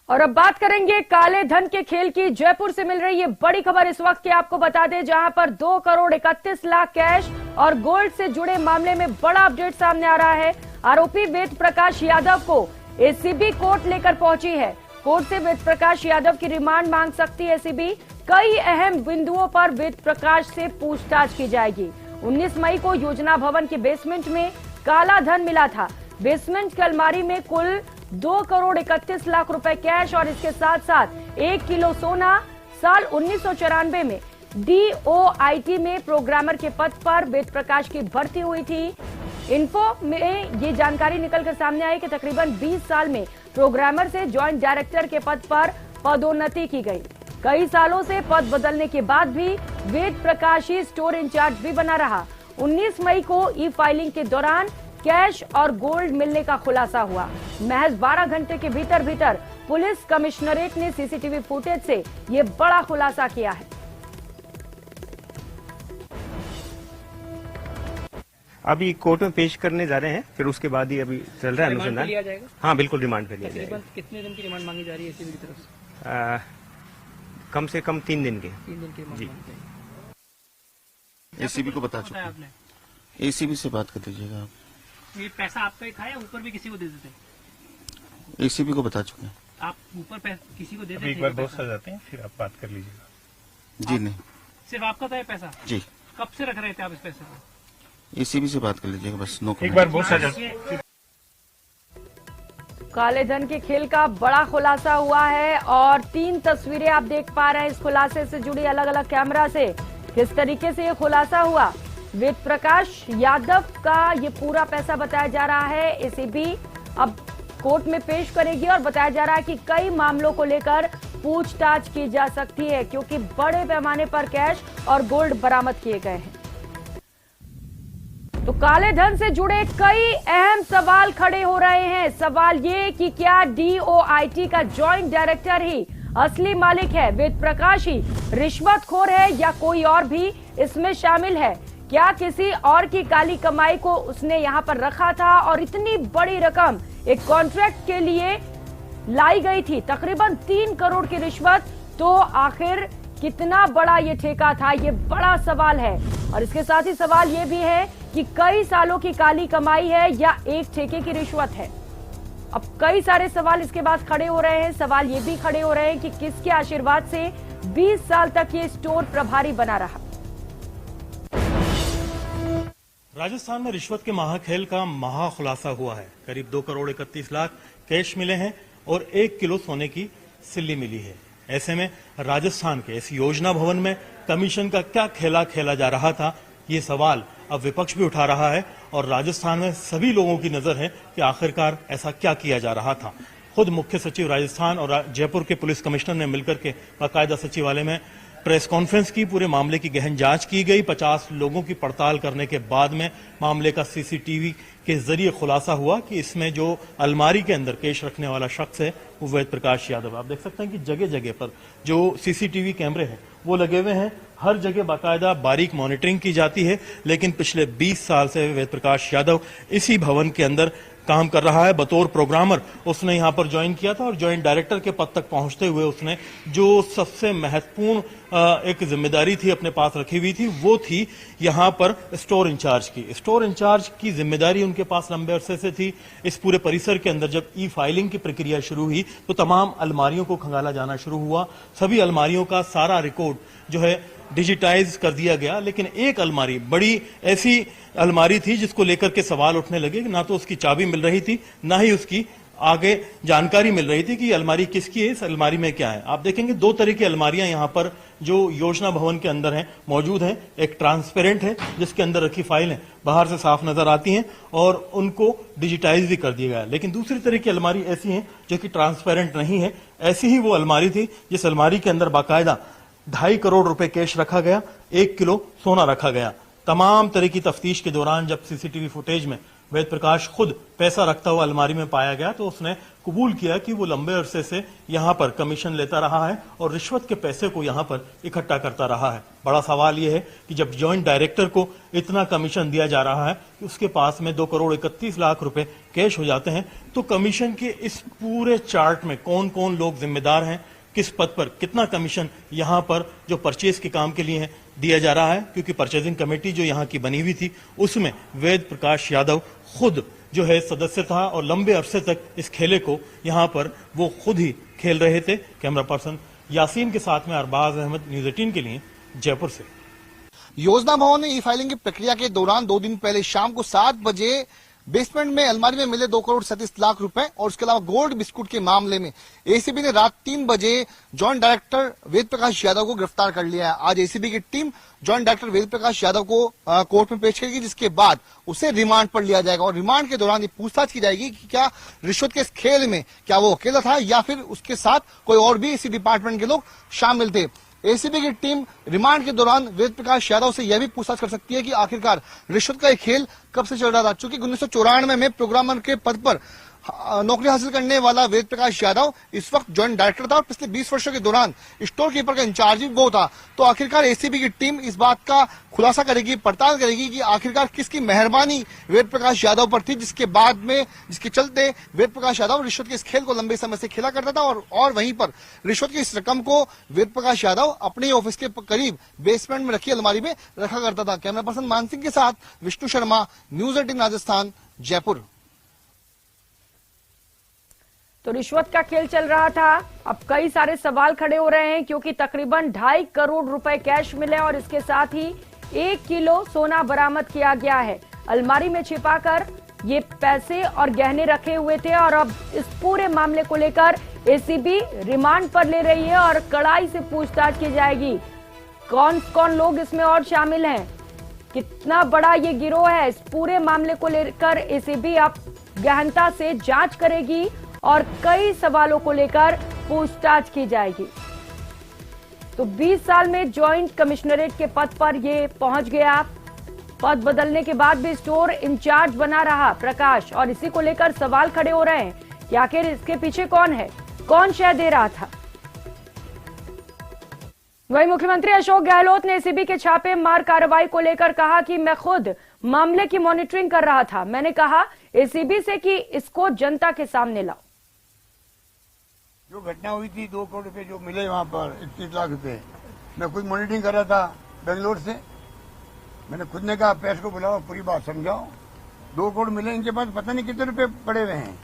और अब बात करेंगे काले धन के खेल की। जयपुर से मिल रही ये बड़ी खबर इस वक्त की आपको बता दें, जहां पर 2 करोड़ 31 लाख कैश और गोल्ड से जुड़े मामले में बड़ा अपडेट सामने आ रहा है। आरोपी वेद प्रकाश यादव को एसीबी कोर्ट लेकर पहुंची है। कोर्ट से वेद प्रकाश यादव की रिमांड मांग सकती है एसीबी। कई अहम बिंदुओं पर वेद प्रकाश से पूछताछ की जाएगी। 19 मई को योजना भवन के बेसमेंट में काला धन मिला था। बेसमेंट की अलमारी में कुल 2 करोड़ 31 लाख रुपए कैश और इसके साथ साथ 1 किलो सोना। साल 1994 में DOIT में प्रोग्रामर के पद पर वेद प्रकाश की भर्ती हुई थी। इन्फो में ये जानकारी निकलकर सामने आई कि तकरीबन 20 साल में प्रोग्रामर से जॉइंट डायरेक्टर के पद पर पदोन्नति की गई। कई सालों से पद बदलने के बाद भी वेद प्रकाश ही स्टोर इंचार्ज भी बना रहा। 19 मई को ई फाइलिंग के दौरान कैश और गोल्ड मिलने का खुलासा हुआ। महज 12 घंटे के भीतर पुलिस कमिश्नरेट ने सीसीटीवी फुटेज से ये बड़ा खुलासा किया है। अभी कोर्ट में पेश करने जा रहे हैं, फिर उसके बाद ही अभी चल रहा है अनुसंधान। हाँ बिल्कुल, रिमांड पे लिया जाएगा। कितने दिन की रिमांड मांगी जा रही है एसीबी की तरफ से? कम से कम 3 दिन के। 3 दिन की जी। एसीबी को बता चुके हैं। एसीबी से बात कर लीजिएगा आप। ये पैसा आपका ही था या ऊपर भी किसी को दे देते? एसीबी को बता चुके हैं। आप ऊपर किसी को दे देते? एक बार बॉस आ जाते हैं, फिर आप बात कर लीजिएगा। जी नहीं, सिर्फ आपका था ये पैसा? जी। कब से रख रहे थे आप इस पैसे को? एसीबी से बात कर लीजिएगा बस। नो एक बार बॉस आ जाते। काले धन के खेल का बड़ा खुलासा हुआ है और 3 तस्वीरें आप देख पा रहे हैं इस खुलासे से जुड़ी अलग अलग कैमरा से। किस तरीके से ये खुलासा हुआ, वेद प्रकाश यादव का ये पूरा पैसा बताया जा रहा है एसीबी अब कोर्ट में पेश करेगी और बताया जा रहा है कि कई मामलों को लेकर पूछताछ की जा सकती है, क्योंकि बड़े पैमाने पर कैश और गोल्ड बरामद किए गए हैं। तो काले धन से जुड़े कई अहम सवाल खड़े हो रहे हैं। सवाल ये कि क्या DOIT का जॉइंट डायरेक्टर ही असली मालिक है, वेद प्रकाश ही रिश्वतखोर है या कोई और भी इसमें शामिल है? क्या किसी और की काली कमाई को उसने यहां पर रखा था और इतनी बड़ी रकम एक कॉन्ट्रैक्ट के लिए लाई गई थी, तकरीबन 3 करोड़ की रिश्वत? तो आखिर कितना बड़ा ये ठेका था, ये बड़ा सवाल है। और इसके साथ ही सवाल ये भी है कि कई सालों की काली कमाई है या एक ठेके की रिश्वत है। अब कई सारे सवाल इसके बाद खड़े हो रहे हैं। सवाल ये भी खड़े हो रहे हैं कि किसके आशीर्वाद से 20 साल तक ये स्टोर प्रभारी बना रहा। राजस्थान में रिश्वत के महाखेल का महाखुलासा हुआ है। करीब 2 करोड़ 31 लाख कैश मिले हैं और 1 किलो सोने की सिल्ली मिली है। ऐसे में राजस्थान के इस योजना भवन में कमीशन का क्या खेला खेला जा रहा था, ये सवाल अब विपक्ष भी उठा रहा है और राजस्थान में सभी लोगों की नजर है कि आखिरकार ऐसा क्या किया जा रहा था। खुद मुख्य सचिव राजस्थान और जयपुर के पुलिस कमिश्नर ने मिलकर के बाकायदा सचिवालय में प्रेस कॉन्फ्रेंस की, पूरे मामले की गहन जांच की गई। 50 लोगों की पड़ताल करने के बाद में मामले का सीसीटीवी के जरिए खुलासा हुआ कि इसमें जो अलमारी के अंदर कैश रखने वाला शख्स है वो वेद प्रकाश यादव। आप देख सकते हैं कि जगह जगह पर जो सीसीटीवी कैमरे हैं वो लगे हुए हैं। हर जगह बाकायदा बारीक मॉनिटरिंग की जाती है। लेकिन पिछले 20 साल से वेद प्रकाश यादव इसी भवन के अंदर काम कर रहा है। बतौर प्रोग्रामर उसने यहां पर ज्वाइन किया था और ज्वाइंट डायरेक्टर के पद तक पहुंचते हुए उसने जो सबसे महत्वपूर्ण एक जिम्मेदारी थी अपने पास रखी हुई थी, वो थी यहां पर स्टोर इंचार्ज की। स्टोर इंचार्ज की जिम्मेदारी उनके पास लंबे अरसे से थी। इस पूरे परिसर के अंदर जब ई फाइलिंग की प्रक्रिया शुरू हुई तो तमाम अलमारियों को खंगाला जाना शुरू हुआ। सभी अलमारियों का सारा रिकॉर्ड जो है डिजिटाइज कर दिया गया। लेकिन एक अलमारी, बड़ी ऐसी अलमारी थी जिसको लेकर के सवाल उठने लगे कि ना तो उसकी चाबी मिल रही थी, ना ही उसकी आगे जानकारी मिल रही थी कि अलमारी किसकी है, इस अलमारी में क्या है। आप देखेंगे 2 तरह की अलमारियां यहां पर जो योजना भवन के अंदर हैं मौजूद हैं। एक ट्रांसपेरेंट है जिसके अंदर रखी फाइलें बाहर से साफ नजर आती हैं और उनको डिजिटाइज भी कर दिया गया। लेकिन दूसरी तरह की अलमारी ऐसी है जो कि ट्रांसपेरेंट नहीं है। ऐसी ही वो अलमारी थी जिस अलमारी के अंदर बाकायदा 2.5 करोड़ रुपए कैश रखा गया, 1 किलो सोना रखा गया। तमाम तरह की तफ्तीश के दौरान जब सीसीटीवी फुटेज में वेद प्रकाश खुद पैसा रखता हुआ अलमारी में पाया गया तो उसने कबूल किया कि वो लंबे अरसे से यहां पर कमीशन लेता रहा है और रिश्वत के पैसे को यहां पर इकट्ठा करता रहा है। बड़ा सवाल यह है कि जब जॉइंट डायरेक्टर को इतना कमीशन दिया जा रहा है कि उसके पास में 2,31,00,000 रुपए कैश हो जाते हैं, तो कमीशन के इस पूरे चार्ट में कौन कौन लोग जिम्मेदार हैं, किस पद पर कितना कमीशन यहां पर जो परचेज के काम के लिए है दिया जा रहा है, क्योंकि परचेजिंग कमेटी जो यहां की बनी हुई थी उसमें वेद प्रकाश यादव खुद जो है सदस्य था और लंबे अरसे तक इस खेले को यहां पर वो खुद ही खेल रहे थे। कैमरा पर्सन यासीन के साथ में अरबाज अहमद, न्यूज 18 के लिए जयपुर से। योजना भवन में ई फाइलिंग की प्रक्रिया के दौरान 2 दिन पहले शाम को 7 बजे बेसमेंट में अलमारी में मिले 2,37,00,000 रुपए और उसके अलावा गोल्ड बिस्कुट के मामले में एसीबी ने रात 3 बजे जॉइंट डायरेक्टर वेद प्रकाश यादव को गिरफ्तार कर लिया है। आज एसीबी की team joint director Ved Prakash Yadav को कोर्ट में पेश करेगी, जिसके बाद उसे रिमांड पर लिया जाएगा और रिमांड के दौरान ये पूछताछ की जाएगी कि क्या रिश्वत के इस खेल में क्या वो अकेला था या फिर उसके साथ कोई और भी इसी डिपार्टमेंट के लोग शामिल थे। एसीबी की टीम रिमांड के दौरान वेद प्रकाश यादव से यह भी पूछताछ कर सकती है कि आखिरकार रिश्वत का एक खेल कब से चल रहा था। चूंकि 1994 में प्रोग्रामर के पद पर नौकरी हासिल करने वाला वेद प्रकाश यादव इस वक्त जॉइंट डायरेक्टर था और पिछले 20 वर्षों के दौरान स्टोर कीपर का इंचार्ज भी वो था। तो आखिरकार एसीबी की टीम इस बात का खुलासा करेगी, पड़ताल करेगी कि आखिरकार किसकी मेहरबानी वेद प्रकाश यादव पर थी, जिसके चलते वेद प्रकाश यादव रिश्वत के इस खेल को लंबे समय से खेला करता था और वहीं पर रिश्वत की इस रकम को वेद प्रकाश यादव अपने ऑफिस के करीब बेसमेंट में रखी अलमारी में रखा करता था। कैमरा पर्सन मानसिंह के साथ विष्णु शर्मा, न्यूज 18 राजस्थान, जयपुर। तो रिश्वत का खेल चल रहा था। अब कई सारे सवाल खड़े हो रहे हैं क्योंकि तकरीबन 2.5 करोड़ रुपए कैश मिले और इसके साथ ही 1 किलो सोना बरामद किया गया है। अलमारी में छिपाकर ये पैसे और गहने रखे हुए थे और अब इस पूरे मामले को लेकर एसीबी रिमांड पर ले रही है और कड़ाई से पूछताछ की जाएगी। कौन कौन लोग इसमें और शामिल हैं, कितना बड़ा ये गिरोह है, इस पूरे मामले को लेकर एसीबी अब गहनता से जांच करेगी और कई सवालों को लेकर पूछताछ की जाएगी। तो 20 साल में जॉइंट कमिश्नरेट के पद पर ये पहुंच गया। पद बदलने के बाद भी स्टोर इंचार्ज बना रहा प्रकाश और इसी को लेकर सवाल खड़े हो रहे हैं कि आखिर इसके पीछे कौन है, कौन शय दे रहा था। वहीं मुख्यमंत्री अशोक गहलोत ने एसीबी के छापे मार कार्रवाई को लेकर कहा कि मैं खुद मामले की मॉनिटरिंग कर रहा था। मैंने कहा एसीबी से कि इसको जनता के सामने लाओ। जो घटना हुई थी 2 करोड़ रुपए जो मिले वहाँ पर 21 लाख रुपए, मैं खुद मॉनिटरिंग कर रहा था बेंगलोर से। मैंने खुद ने कहा पैसे को बुलाओ, पूरी बात समझाओ। 2 करोड़ मिले, इनके पास पता नहीं कितने रुपए पड़े हुए हैं।